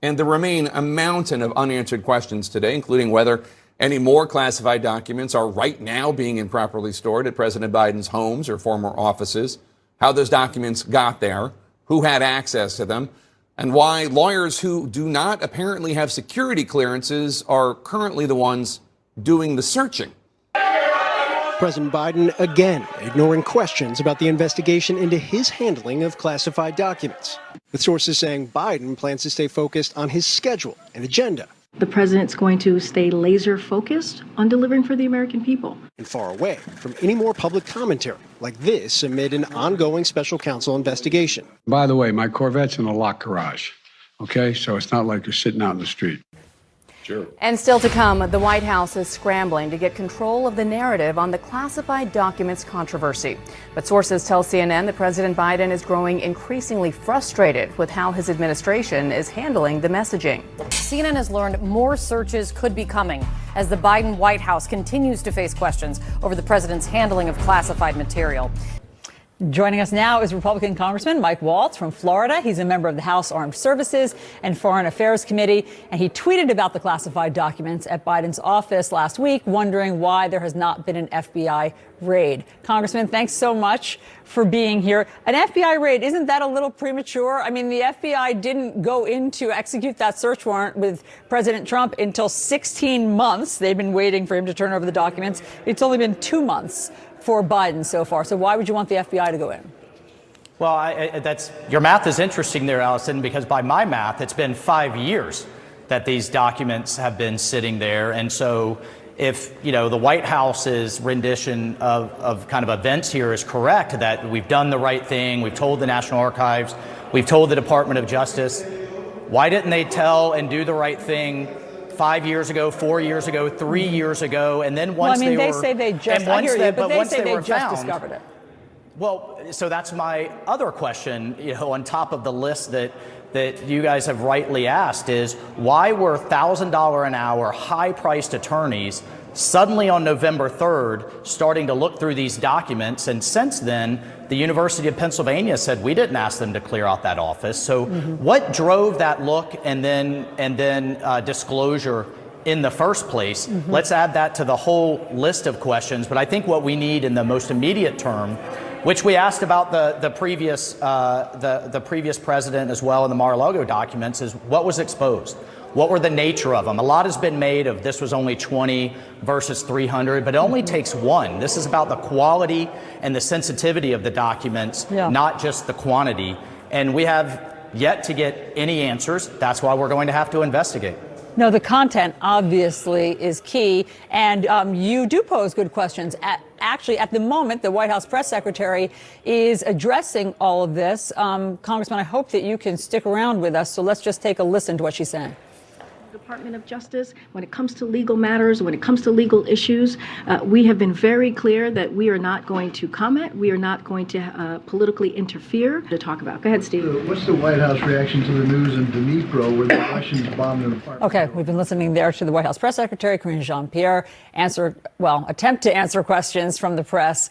And there remain a mountain of unanswered questions today, including whether any more classified documents are right now being improperly stored at President Biden's homes or former offices, how those documents got there, who had access to them, and why lawyers who do not apparently have security clearances are currently the ones doing the searching. President Biden again ignoring questions about the investigation into his handling of classified documents, with sources saying Biden plans to stay focused on his schedule and agenda. The president's going to stay laser focused on delivering for the American people. And far away from any more public commentary like this amid an ongoing special counsel investigation. By the way, my Corvette's in a locked garage, okay? So it's not like you're sitting out in the street. Sure. And still to come, the White House is scrambling to get control of the narrative on the classified documents controversy. But sources tell CNN that President Biden is growing increasingly frustrated with how his administration is handling the messaging. CNN has learned more searches could be coming as the Biden White House continues to face questions over the president's handling of classified material. Joining us now is Republican Congressman Mike Waltz from Florida. He's a member of the House Armed Services and Foreign Affairs Committee, and he tweeted about the classified documents at Biden's office last week, wondering why there has not been an FBI raid. Congressman, thanks so much for being here. An FBI raid, isn't that a little premature? I mean, the FBI didn't go in to execute that search warrant with President Trump until 16 months. They've been waiting for him to turn over the documents. It's only been 2 months for Biden so far. So why would you want the FBI to go in? Well, that's your math is interesting there, Allison, because by my math, it's been 5 years that these documents have been sitting there. And so if, the White House's rendition of kind of events here is correct, that we've done the right thing, we've told the National Archives, we've told the Department of Justice, why didn't they tell and do the right thing 5 years ago, 4 years ago, 3 years ago, and then once they say they just, I hear you, but they say they just discovered it. Well, so that's my other question, on top of the list that you guys have rightly asked is why were $1,000 an hour high-priced attorneys suddenly on November 3rd starting to look through these documents? And since then, the University of Pennsylvania said we didn't ask them to clear out that office. So what drove that look and then disclosure in the first place? Let's add that to the whole list of questions. But I think what we need in the most immediate term, which we asked about the previous president as well in the Mar-a-Lago documents, is what was exposed. What were the nature of them? A lot has been made of this was only 20 versus 300, but it only takes one. This is about the quality and the sensitivity of the documents, not just the quantity. And we have yet to get any answers. That's why we're going to have to investigate. No, the content obviously is key, and you do pose good questions. Actually, at the moment, the White House press secretary is addressing all of this. Congressman, I hope that you can stick around with us, so let's just take a listen to what she's saying. Department of Justice, when it comes to legal matters, when it comes to legal issues, we have been very clear that we are not going to comment. We are not going to politically interfere to talk about. Go ahead, Steve. What's the White House reaction to the news in Dnipro where the Russians bombed an apartment? Okay, we've been listening there to the White House press secretary, Karine Jean-Pierre, attempt to answer questions from the press